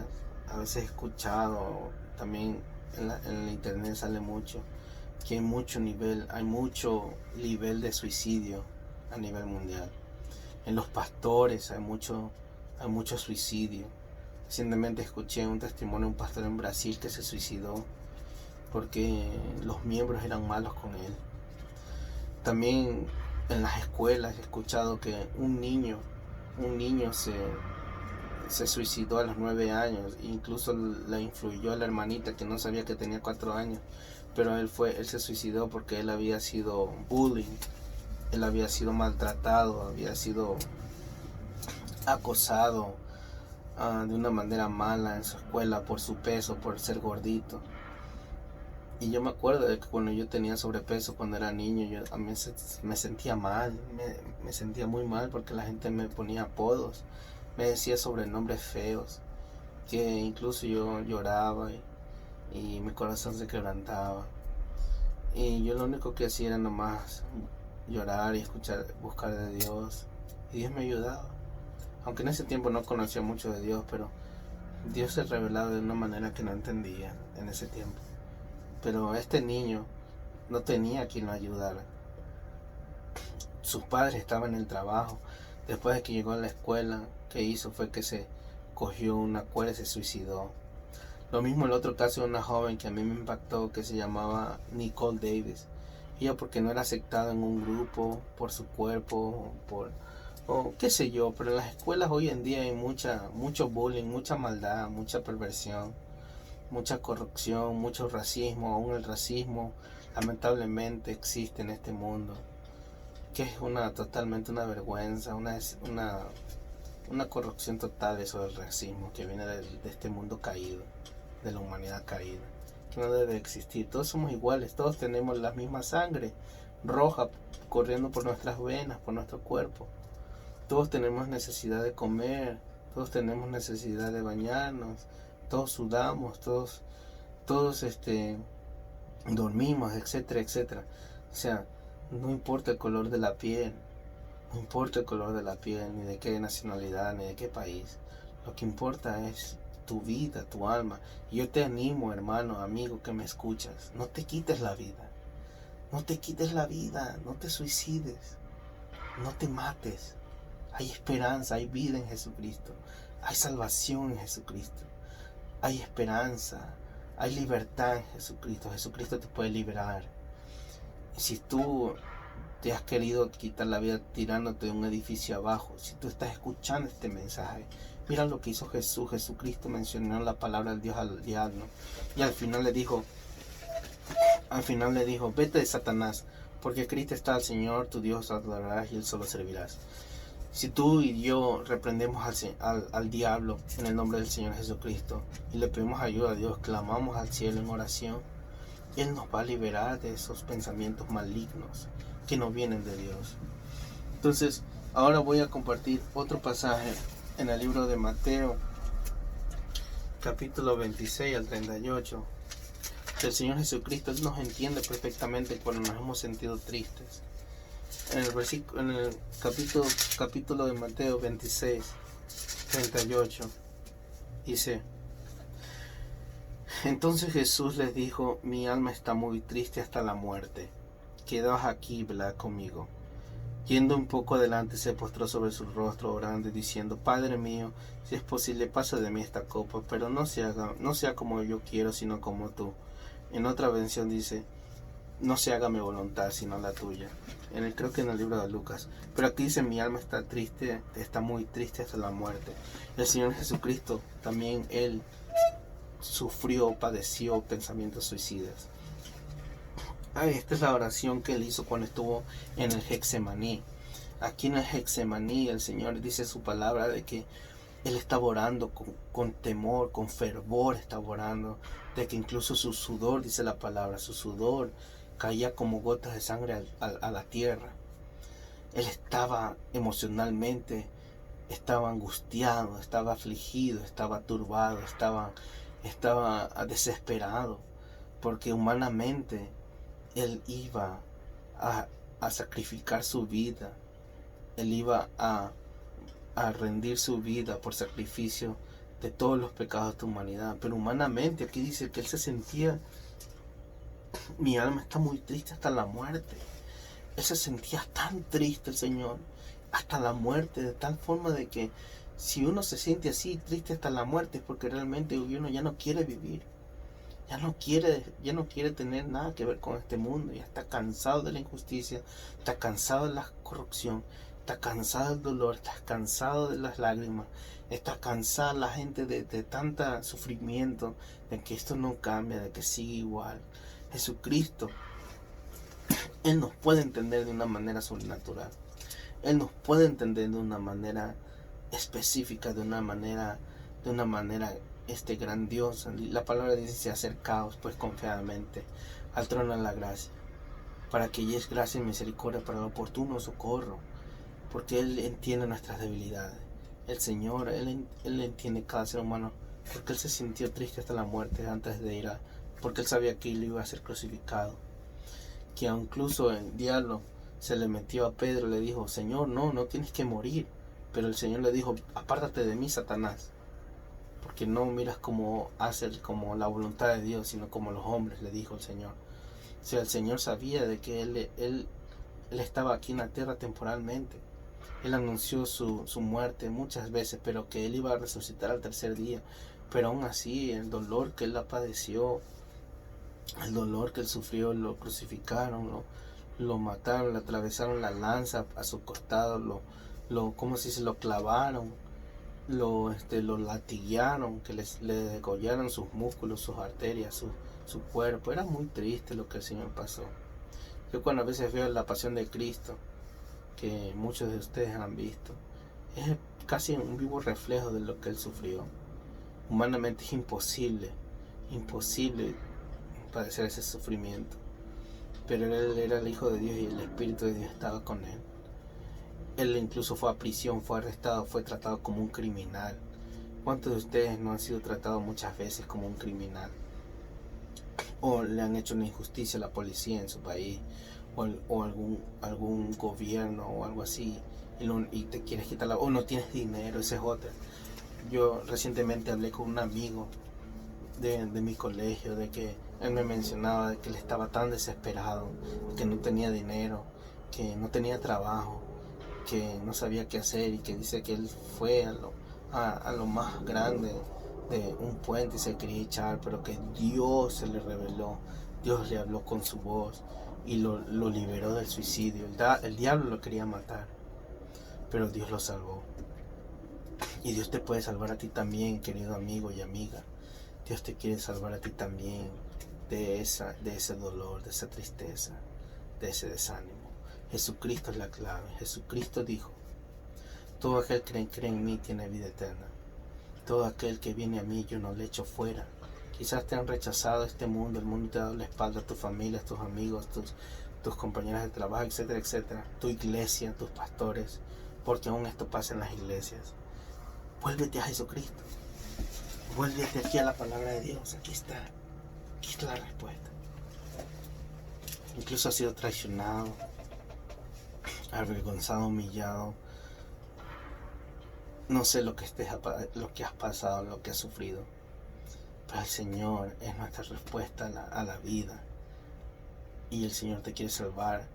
a veces he escuchado, también en el internet sale mucho, que hay mucho nivel de suicidio a nivel mundial. En los pastores hay mucho suicidio. Recientemente escuché un testimonio de un pastor en Brasil que se suicidó porque los miembros eran malos con él. También en las escuelas he escuchado que un niño se suicidó a los 9 años. Incluso la influyó a la hermanita que no sabía que tenía 4 años. Pero él se suicidó porque él había sido bullying. Él había sido maltratado, había sido acosado de una manera mala en su escuela por su peso, por ser gordito. Y yo me acuerdo de que cuando yo tenía sobrepeso, cuando era niño, yo a mí me sentía mal, me sentía muy mal porque la gente me ponía apodos, me decía sobrenombres feos, que incluso yo lloraba y mi corazón se quebrantaba. Y yo lo único que hacía era nomás llorar y buscar de Dios. Y Dios me ayudaba. Aunque en ese tiempo no conocía mucho de Dios, pero Dios se revelaba de una manera que no entendía en ese tiempo. Pero este niño no tenía quien lo ayudara. Sus padres estaban en el trabajo. Después de que llegó a la escuela, que hizo fue que se cogió una cuerda y se suicidó. Lo mismo el otro caso de una joven que a mí me impactó, que se llamaba Nicole Davis. Ella porque no era aceptada en un grupo por su cuerpo, o qué sé yo, pero en las escuelas hoy en día hay mucho bullying, mucha maldad, mucha perversión, mucha corrupción, mucho racismo. Aún el racismo lamentablemente existe en este mundo, que es totalmente una vergüenza, una corrupción total eso del racismo que viene de este mundo caído, de la humanidad caída, que no debe existir. Todos somos iguales, todos tenemos la misma sangre roja corriendo por nuestras venas, por nuestro cuerpo. Todos tenemos necesidad de comer, todos tenemos necesidad de bañarnos, todos sudamos, todos dormimos, etcétera, etcétera. O sea, no importa el color de la piel, ni de qué nacionalidad, ni de qué país. Lo que importa es tu vida, tu alma. Y yo te animo, hermano, amigo, que me escuchas. No te quites la vida. No te quites la vida. No te suicides. no te mates. Hay esperanza, hay vida en Jesucristo. Hay salvación en Jesucristo. Hay esperanza, hay libertad en Jesucristo. Jesucristo te puede liberar. Si tú te has querido quitar la vida tirándote de un edificio abajo, si tú estás escuchando este mensaje, mira lo que hizo Jesús. Jesucristo mencionó la palabra del Dios al diablo y al final le dijo, vete de Satanás, porque Cristo está al Señor, tu Dios adorarás y Él solo servirás. Si tú y yo reprendemos al diablo en el nombre del Señor Jesucristo y le pedimos ayuda a Dios, clamamos al cielo en oración, Él nos va a liberar de esos pensamientos malignos que no vienen de Dios. Entonces, ahora voy a compartir otro pasaje en el libro de Mateo, capítulo 26 al 38. El Señor Jesucristo nos entiende perfectamente cuando nos hemos sentido tristes. En el capítulo de Mateo 26, 38, dice: entonces Jesús les dijo, mi alma está muy triste hasta la muerte. Quedaos aquí, velad conmigo. Yendo un poco adelante, se postró sobre su rostro, orando y diciendo, Padre mío, si es posible, pasa de mí esta copa, pero no sea como yo quiero, sino como tú. En otra versión dice, no se haga mi voluntad, sino la tuya. Creo que en el libro de Lucas. Pero aquí dice, mi alma está triste, está muy triste hasta la muerte. El Señor Jesucristo, también Él sufrió, padeció pensamientos suicidas. Esta es la oración que Él hizo cuando estuvo en el Getsemaní. Aquí en el Getsemaní el Señor dice su palabra de que Él estaba orando con temor, con fervor, estaba orando, de que incluso su sudor, dice la palabra, su sudor caía como gotas de sangre a la tierra. Él estaba emocionalmente, estaba angustiado, estaba afligido, estaba turbado, estaba desesperado, porque humanamente Él iba a sacrificar su vida, Él iba a rendir su vida por sacrificio de todos los pecados de la humanidad. Pero humanamente aquí dice que Él se sentía, mi alma está muy triste hasta la muerte. Él se sentía tan triste, el Señor, hasta la muerte, de tal forma de que si uno se siente así triste hasta la muerte es porque realmente uno ya no quiere vivir, ya no quiere tener nada que ver con este mundo, ya está cansado de la injusticia, está cansado de la corrupción, está cansado del dolor, está cansado de las lágrimas, está cansada la gente de tanto sufrimiento, de que esto no cambia, de que sigue igual. Jesucristo, Él nos puede entender de una manera sobrenatural. Él nos puede entender de una manera específica, de una manera grandiosa. La palabra dice, acercaos pues confiadamente al trono de la gracia, para que halléis gracia y misericordia para el oportuno socorro, porque Él entiende nuestras debilidades. El Señor, Él entiende cada ser humano, porque Él se sintió triste hasta la muerte antes de ir porque Él sabía que Él iba a ser crucificado. Que incluso el diablo se le metió a Pedro y le dijo, Señor, no tienes que morir. Pero el Señor le dijo, apártate de mí, Satanás, porque no miras como la voluntad de Dios, sino como los hombres, le dijo el Señor. O sea, el Señor sabía de que Él estaba aquí en la tierra temporalmente. Él anunció su muerte muchas veces, pero que Él iba a resucitar al tercer día. Pero aún así, el dolor que Él padeció, el dolor que Él sufrió, lo crucificaron, lo mataron, le atravesaron la lanza a su costado, lo clavaron, lo latiguearon, que le degollaron sus músculos, sus arterias, su cuerpo. Era muy triste lo que el Señor pasó. Yo cuando a veces veo la pasión de Cristo, que muchos de ustedes han visto, es casi un vivo reflejo de lo que Él sufrió. Humanamente es imposible padecer ese sufrimiento, pero Él era el Hijo de Dios y el Espíritu de Dios estaba con Él. Él incluso fue a prisión, fue arrestado, fue tratado como un criminal. ¿Cuántos de ustedes no han sido tratados muchas veces como un criminal? O le han hecho una injusticia a la policía en su país, o algún gobierno o algo así, y te quieres quitar o no tienes dinero, ese es otra. Yo recientemente hablé con un amigo de mi colegio, de que él me mencionaba de que él estaba tan desesperado, que no tenía dinero, que no tenía trabajo, que no sabía qué hacer y que dice que él fue a lo más grande de un puente y se quería echar, pero que Dios se le reveló, Dios le habló con su voz y lo liberó del suicidio. El diablo lo quería matar, pero Dios lo salvó. Y Dios te puede salvar a ti también, querido amigo y amiga. Dios te quiere salvar a ti también de ese dolor, de esa tristeza, de ese desánimo. Jesucristo es la clave. Jesucristo dijo: todo aquel que cree en mí tiene vida eterna. Todo aquel que viene a mí yo no le echo fuera. Quizás te han rechazado este mundo, el mundo te ha dado la espalda, tus familias, tus amigos, tus compañeros de trabajo, etcétera, etcétera. Tu iglesia, tus pastores, porque aún esto pasa en las iglesias. Vuélvete a Jesucristo. Vuélvete aquí a la palabra de Dios. Aquí está la respuesta. Incluso has sido traicionado, avergonzado, humillado. No sé lo que has pasado, lo que has sufrido, pero el Señor es nuestra respuesta a la vida. Y el Señor te quiere salvar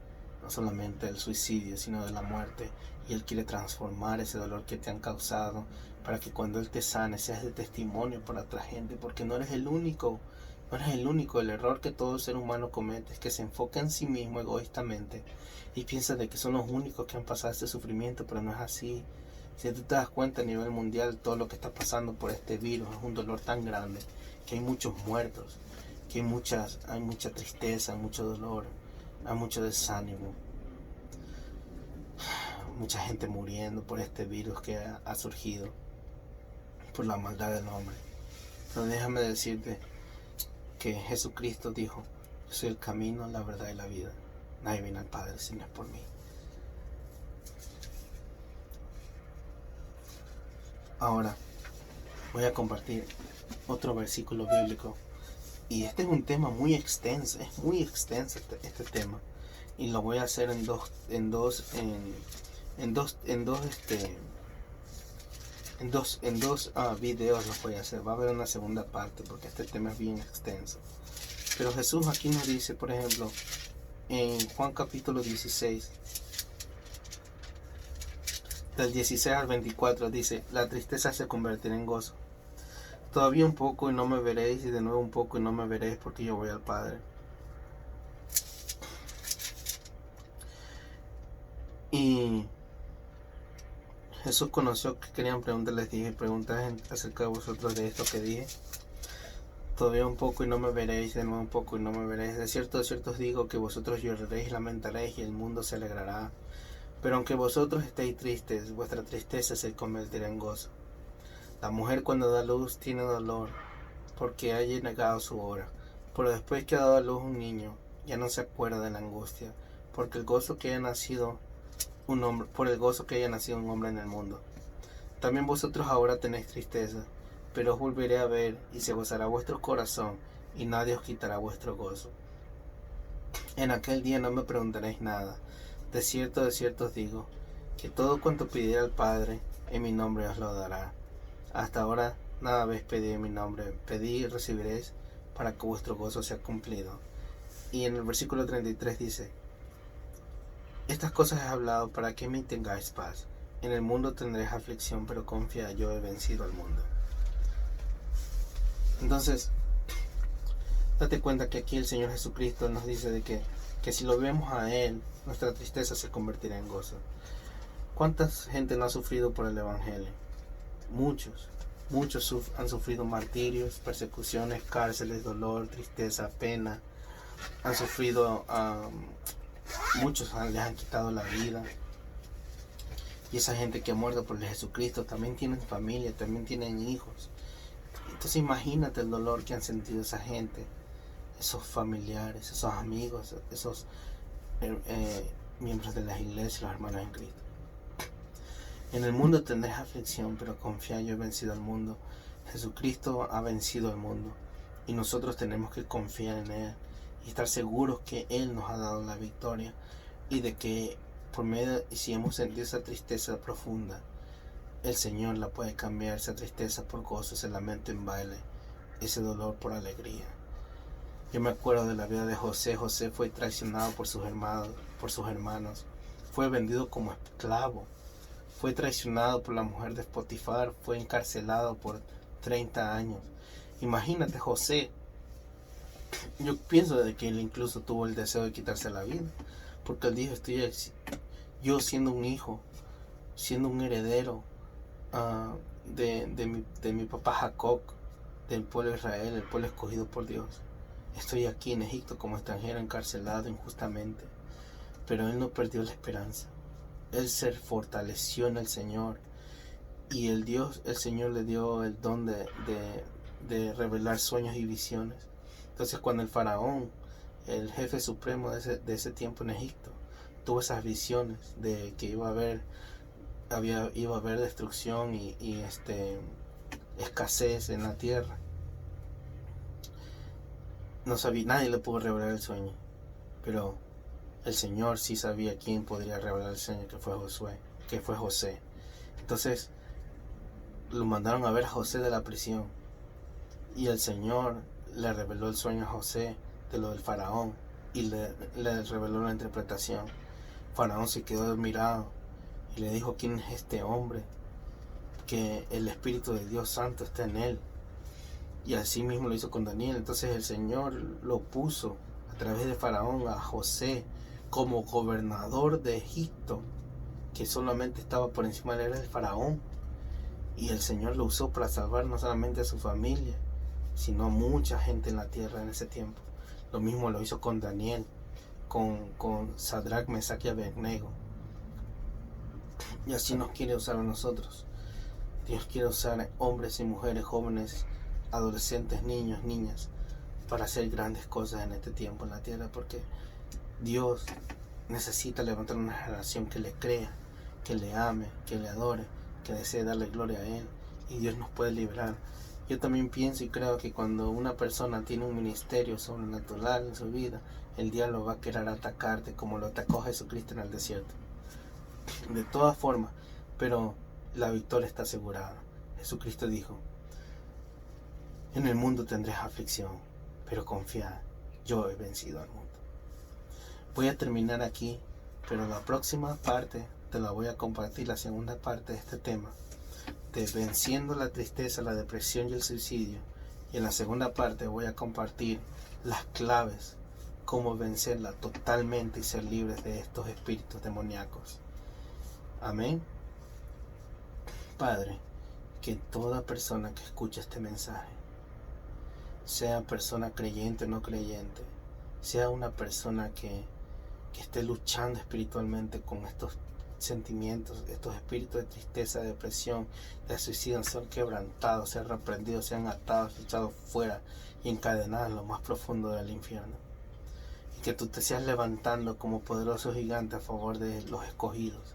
no solamente del suicidio, sino de la muerte. Y Él quiere transformar ese dolor que te han causado para que cuando Él te sane seas de testimonio para otra gente, porque no eres el único. No eres el único. El error que todo ser humano comete es que se enfoca en sí mismo egoístamente y piensa de que son los únicos que han pasado este sufrimiento, pero no es así. Si tú te das cuenta a nivel mundial, todo lo que está pasando por este virus es un dolor tan grande que hay muchos muertos, que hay mucha tristeza, hay mucho dolor, hay mucho desánimo, mucha gente muriendo por este virus que ha surgido por la maldad del hombre. Pero déjame decirte que Jesucristo dijo: yo soy el camino, la verdad y la vida. Nadie viene al Padre si no es por mí. Ahora voy a compartir otro versículo bíblico. Y este es un tema muy extenso, es muy extenso este tema. Y lo voy a hacer en dos videos los voy a hacer. Va a haber una segunda parte porque este tema es bien extenso. Pero Jesús aquí nos dice, por ejemplo, en Juan capítulo 16, del 16 al 24, dice: la tristeza se convertirá en gozo. Todavía un poco y no me veréis, y de nuevo un poco y no me veréis, porque yo voy al Padre. Y Jesús conoció que querían preguntarles, dije: preguntas acerca de vosotros de esto que dije. Todavía un poco y no me veréis, de nuevo un poco y no me veréis. De cierto os digo que vosotros lloraréis y lamentaréis, y el mundo se alegrará. Pero aunque vosotros estéis tristes, vuestra tristeza se convertirá en gozo. La mujer cuando da luz tiene dolor, porque ha llegado su hora. Pero después que ha dado a luz un niño, ya no se acuerda de la angustia, porque el gozo que haya nacido un hombre, por el gozo que haya nacido un hombre en el mundo. También vosotros ahora tenéis tristeza, pero os volveré a ver, y se gozará vuestro corazón, y nadie os quitará vuestro gozo. En aquel día no me preguntaréis nada. De cierto os digo, que todo cuanto pidiera al Padre en mi nombre os lo dará. Hasta ahora nada habéis pedido en mi nombre. Pedid y recibiréis, para que vuestro gozo sea cumplido. Y en el versículo 33 dice: estas cosas he hablado para que me tengáis paz. En el mundo tendréis aflicción, pero confía, yo he vencido al mundo. Entonces, date cuenta que aquí el Señor Jesucristo nos dice de que si lo vemos a Él, nuestra tristeza se convertirá en gozo. ¿Cuánta gente no ha sufrido por el Evangelio? Muchos han sufrido martirios, persecuciones, cárceles, dolor, tristeza, pena. Han sufrido, muchos les han quitado la vida. Y esa gente que ha muerto por el Jesucristo también tienen familia, también tienen hijos. Entonces imagínate el dolor que han sentido esa gente, esos familiares, esos amigos, esos miembros de las iglesias, los hermanos en Cristo. En el mundo tendréis aflicción, pero confía, yo he vencido al mundo. Jesucristo ha vencido al mundo y nosotros tenemos que confiar en Él y estar seguros que Él nos ha dado la victoria, y de que por medio, y si hemos sentido esa tristeza profunda, el Señor la puede cambiar, esa tristeza por gozo, ese lamento en baile, ese dolor por alegría. Yo me acuerdo de la vida de José. José fue traicionado por sus hermanos, fue vendido como esclavo, fue traicionado por la mujer de Potifar, fue encarcelado por 30 años. Imagínate José. Yo pienso de que él incluso tuvo el deseo de quitarse la vida, porque él dijo, yo siendo un hijo, siendo un heredero de mi papá Jacob, del pueblo de Israel, el pueblo escogido por Dios. Estoy aquí en Egipto como extranjero, encarcelado injustamente. Pero él no perdió la esperanza. Él se fortaleció en el Señor. Y el Señor le dio el don de revelar sueños y visiones. Entonces cuando el faraón, el jefe supremo de ese tiempo en Egipto, tuvo esas visiones de que iba a haber destrucción y escasez en la tierra, no sabía, nadie le pudo revelar el sueño, pero el Señor sí sabía quién podría revelar el sueño, que fue José. Entonces lo mandaron a ver a José de la prisión, y el Señor le reveló el sueño a José de lo del faraón, y le reveló la interpretación. Faraón se quedó admirado y le dijo, ¿quién es este hombre? Que el Espíritu de Dios Santo está en él. Y así mismo lo hizo con Daniel. Entonces el Señor lo puso a través de Faraón a José como gobernador de Egipto, que solamente estaba por encima de él el Faraón. Y el Señor lo usó para salvar no solamente a su familia, sino a mucha gente en la tierra en ese tiempo. Lo mismo lo hizo con Daniel, con Sadrach, Mesach y Abednego. Y así nos quiere usar a nosotros. Dios quiere usar hombres y mujeres, jóvenes, adolescentes, niños, niñas, para hacer grandes cosas en este tiempo en la tierra, porque Dios necesita levantar una generación que le crea, que le ame, que le adore, que desee darle gloria a Él, y Dios nos puede liberar. Yo también pienso y creo que cuando una persona tiene un ministerio sobrenatural en su vida, el diablo va a querer atacarte como lo atacó Jesucristo en el desierto. De todas formas, pero la victoria está asegurada. Jesucristo dijo, en el mundo tendréis aflicción, pero confiad, yo he vencido al mundo. Voy a terminar aquí, pero la próxima parte te la voy a compartir, la segunda parte de este tema, de venciendo la tristeza, la depresión y el suicidio. Y en la segunda parte voy a compartir las claves, cómo vencerla totalmente y ser libres de estos espíritus demoníacos. Amén. Padre, que toda persona que escuche este mensaje, sea persona creyente o no creyente, sea una persona que esté luchando espiritualmente con estos sentimientos, estos espíritus de tristeza, de depresión, de suicidio, sean quebrantados, sean reprendidos, sean atados, echados fuera y encadenados en lo más profundo del infierno. Y que tú te seas levantando como poderoso gigante a favor de los escogidos.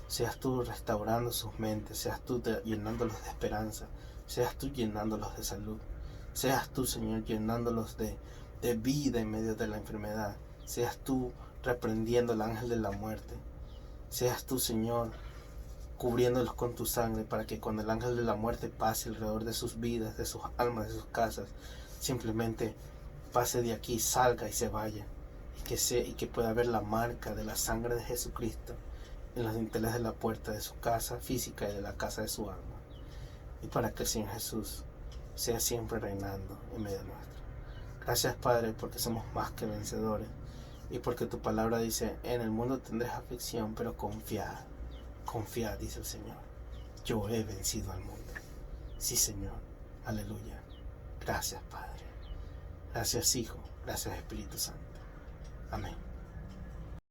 Seas tú restaurando sus mentes, seas tú llenándolos de esperanza, seas tú llenándolos de salud, seas tú, Señor, llenándolos de vida en medio de la enfermedad, seas tú reprendiendo al ángel de la muerte, seas tú, Señor, cubriéndolos con tu sangre, para que cuando el ángel de la muerte pase alrededor de sus vidas, de sus almas, de sus casas, simplemente pase de aquí, salga y se vaya, y que pueda ver la marca de la sangre de Jesucristo en los dinteles de la puerta de su casa física y de la casa de su alma, y para que el Señor Jesús sea siempre reinando en medio nuestro. Gracias, Padre, porque somos más que vencedores, y porque tu palabra dice, en el mundo tendréis aflicción, pero confiad, dice el Señor, yo he vencido al mundo. Sí, Señor, aleluya. Gracias, Padre. Gracias, Hijo. Gracias, Espíritu Santo. Amén.